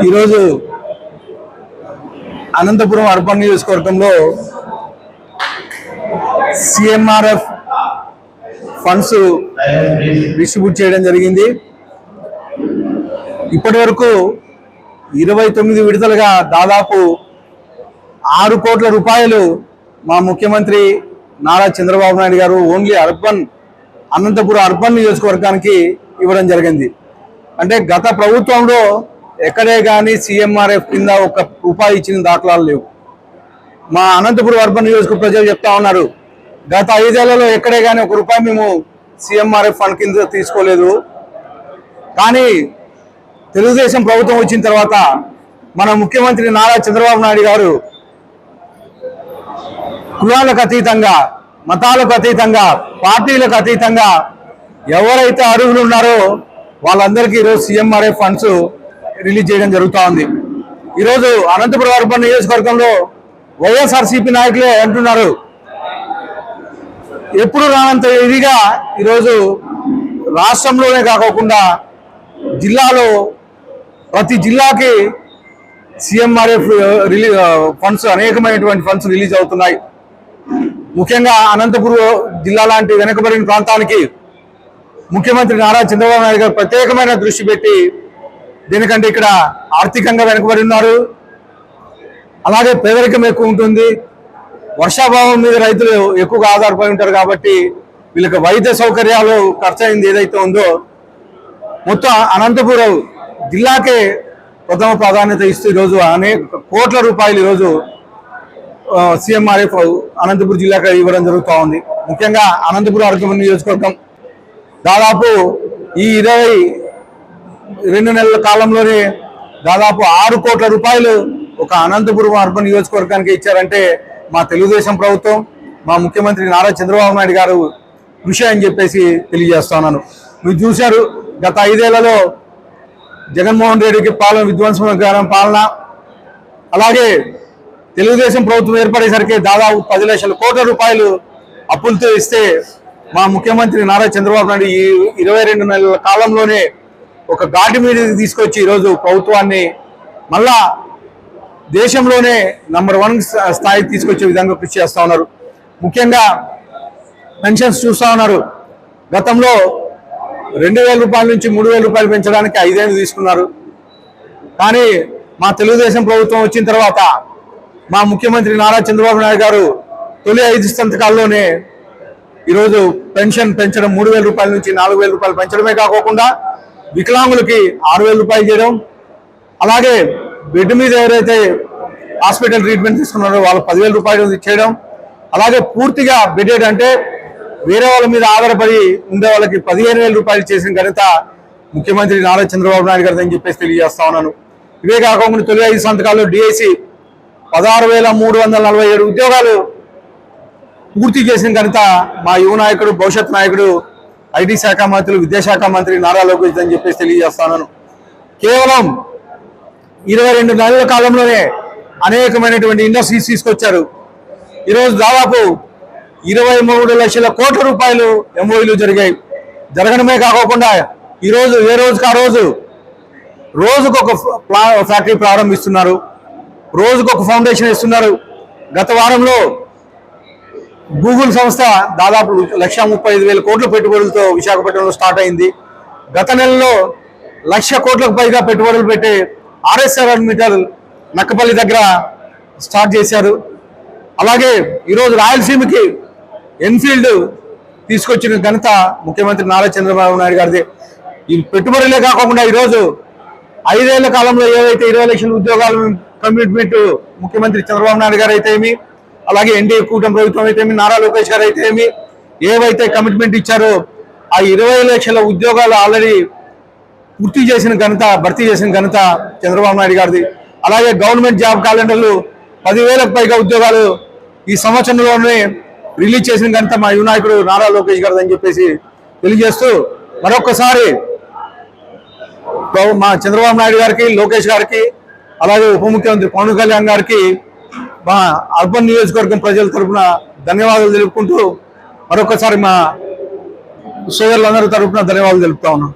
ఈరోజు అనంతపురం అర్బన్ నియోజకవర్గంలో CMRF funds distribute చేయడం జరిగింది. ఇప్పటి వరకు 29 విడతలుగా దాదాపు 6 కోట్ల రూపాయలు మా ముఖ్యమంత్రి నారా చంద్రబాబు నాయుడు గారు ఓన్లీ అనంతపురం అర్బన్ నియోజకవర్గానికి ఇవ్వడం జరిగింది. అంటే గత ప్రభుత్వంలో ఎక్కడే కానీ సిఎంఆర్ఎఫ్ కింద 1 రూపాయి ఇచ్చిన దాఖలాలు లేవు. మా అనంతపురం అర్బన్ నియోజకవర్గ ప్రజలు చెప్తా ఉన్నారు, గత 5 ఏళ్లలో ఎక్కడే కానీ 1 రూపాయి మేము సిఎంఆర్ఎఫ్ ఫండ్ కింద తీసుకోలేదు. కానీ తెలుగుదేశం ప్రభుత్వం వచ్చిన తర్వాత మన ముఖ్యమంత్రి నారా చంద్రబాబు నాయుడు గారు కులాలకు అతీతంగా, మతాలకు అతీతంగా, పార్టీలకు అతీతంగా ఎవరైతే అర్హులు ఉన్నారో వాళ్ళందరికీ ఈరోజు సిఎంఆర్ఎఫ్ ఫండ్స్ రిలీజ్ చేయడం జరుగుతూ ఉంది. ఈరోజు అనంతపురం అర్బన్ నియోజకవర్గంలో వైఎస్ఆర్సీపీ నాయకులే అంటున్నారు, ఎప్పుడు రానంత ఇదిగా ఈరోజు రాష్ట్రంలోనే కాకుండా జిల్లాలో ప్రతి జిల్లాకి సిఎంఆర్ఎఫ్ ఫండ్స్ అనేకమైనటువంటి ఫండ్స్ రిలీజ్ అవుతున్నాయి. ముఖ్యంగా అనంతపురం జిల్లా లాంటి వెనుకబడిన ప్రాంతానికి ముఖ్యమంత్రి నారా చంద్రబాబు నాయుడు గారు ప్రత్యేకమైన దృష్టి పెట్టి, దీనికంటే ఇక్కడ ఆర్థికంగా వెనుకబడి ఉన్నారు, అలాగే పేదరికం ఎక్కువ ఉంటుంది, వర్షాభావం మీద రైతులు ఎక్కువగా ఆధారపడి ఉంటారు. కాబట్టి వీళ్ళకి వైద్య సౌకర్యాలు ఖర్చు అయింది ఏదైతే ఉందో మొత్తం అనంతపురం జిల్లాకే ప్రథమ ప్రాధాన్యత ఇస్తూ ఈరోజు అనేక కోట్ల రూపాయలు ఈరోజు సిఎంఆర్ఎఫ్ అనంతపురం జిల్లాకి ఇవ్వడం జరుగుతూ ఉంది. ముఖ్యంగా అనంతపురం అర్బన్ నియోజకవర్గం దాదాపు ఈ 22 నెలల కాలంలోనే దాదాపు 6 కోట్ల రూపాయలు ఒక అనంతపురం అర్బన్ నియోజకవర్గానికి ఇచ్చారంటే మా తెలుగుదేశం ప్రభుత్వం, మా ముఖ్యమంత్రి నారా చంద్రబాబు నాయుడు గారు కృషి అని చెప్పేసి తెలియజేస్తున్నాను. మీరు చూశారు, గత 5 ఏళ్లలో జగన్మోహన్ రెడ్డికి విధ్వంసకరమైన పాలన, అలాగే తెలుగుదేశం ప్రభుత్వం ఏర్పడేసరికి దాదాపు 10 లక్షల కోట్ల రూపాయలు అప్పులతో ఇస్తే మా ముఖ్యమంత్రి నారా చంద్రబాబు నాయుడు ఈ 22 నెలల కాలంలోనే ఒక ఘాటి మీద తీసుకొచ్చి ఈరోజు ప్రభుత్వాన్ని మళ్ళా దేశంలోనే నంబర్ 1 స్థాయికి తీసుకొచ్చే విధంగా కృషి చేస్తూ ఉన్నారు. ముఖ్యంగా పెన్షన్స్ చూస్తూ ఉన్నారు, గతంలో 2,000 రూపాయల నుంచి 3,000 రూపాయలు పెంచడానికి 5 ఏళ్ళు తీసుకున్నారు. కానీ మా తెలుగుదేశం ప్రభుత్వం వచ్చిన తర్వాత మా ముఖ్యమంత్రి నారా చంద్రబాబు నాయుడు గారు తొలి 5 సంతకాల్లోనే ఈరోజు పెన్షన్ పెంచడం 3,000 రూపాయల నుంచి 4,000 రూపాయలు పెంచడమే కాకుండా వికలాంగులకి 6,000 రూపాయలు చేయడం, అలాగే బెడ్ మీద ఎవరైతే హాస్పిటల్ ట్రీట్మెంట్ తీసుకున్నారో వాళ్ళు 10,000 రూపాయలు చేయడం, అలాగే పూర్తిగా బెడెడ్ అంటే వేరే వాళ్ళ మీద ఆధారపడి ఉండే వాళ్ళకి 15,000 రూపాయలు చేసిన ఘనత ముఖ్యమంత్రి నారా చంద్రబాబు నాయుడు గారు అని చెప్పేసి తెలియజేస్తా ఉన్నాను. ఇవే కాకుండా తొలి 5 సంతకాల్లో డిఐసి 16,347 ఉద్యోగాలు పూర్తి చేసిన ఘనత మా యువ నాయకుడు, భవిష్యత్ నాయకుడు, ఐటీ శాఖ మంత్రులు, విద్యాశాఖ మంత్రి నారా లోకేష్ అని చెప్పేసి తెలియజేస్తున్నాను. కేవలం 22 నెలల కాలంలోనే అనేకమైనటువంటి ఇండస్ట్రీస్ తీసుకొచ్చారు. ఈరోజు దాదాపు 23 లక్షల కోట్ల రూపాయలు ఎంఓయూలు జరిగాయి. జరగడమే కాకుండా ఈరోజు ఏ రోజుకు ఆ రోజుకొక ఫ్యాక్టరీ ప్రారంభిస్తున్నారు, రోజుకొక ఫౌండేషన్ ఇస్తున్నారు. గత వారంలో గూగుల్ సంస్థ దాదాపు 1,35,000 కోట్ల పెట్టుబడులతో విశాఖపట్నంలో స్టార్ట్ అయింది. గత నెలలో 1,00,000 కోట్లకు పైగా పెట్టుబడులు పెట్టి RS7 నక్కపల్లి దగ్గర స్టార్ట్ చేశారు. అలాగే ఈరోజు రాయలసీమకి ఎన్ఫీల్డ్ తీసుకొచ్చిన ఘనత ముఖ్యమంత్రి నారా చంద్రబాబు నాయుడు గారిది. ఈ పెట్టుబడులే కాకుండా ఈరోజు 5 ఏళ్ల కాలంలో ఏవైతే 20 లక్షల ఉద్యోగాలు కమిట్మెంట్ ముఖ్యమంత్రి చంద్రబాబు నాయుడు గారు అయితే ఏమి, అలాగే ఎన్డీఏ కూటమి ప్రభుత్వం అయితే ఏమి, నారా లోకేష్ గారు అయితే ఏమి, ఏవైతే కమిట్మెంట్ ఇచ్చారో ఆ 20 లక్షల ఉద్యోగాలు ఆల్రెడీ పూర్తి చేసిన ఘనత, భర్తీ చేసిన ఘనత చంద్రబాబు నాయుడు గారిది. అలాగే గవర్నమెంట్ జాబ్ క్యాలెండర్లు 10,000కు పైగా ఉద్యోగాలు ఈ సంవత్సరంలోనే రిలీజ్ చేసిన ఘనత మా యువ నాయకుడు నారా లోకేష్ గారు అని చెప్పేసి తెలియజేస్తూ మరొకసారి మా చంద్రబాబు నాయుడు గారికి, లోకేష్ గారికి, అలాగే ఉప ముఖ్యమంత్రి పవన్ కళ్యాణ్ గారికి మా అర్బన్ నియోజకవర్గం ప్రజల తరఫున ధన్యవాదాలు తెలుపుకుంటూ మరొకసారి మా సోదరులందరి తరఫున ధన్యవాదాలు తెలుపుతా ఉన్నాను.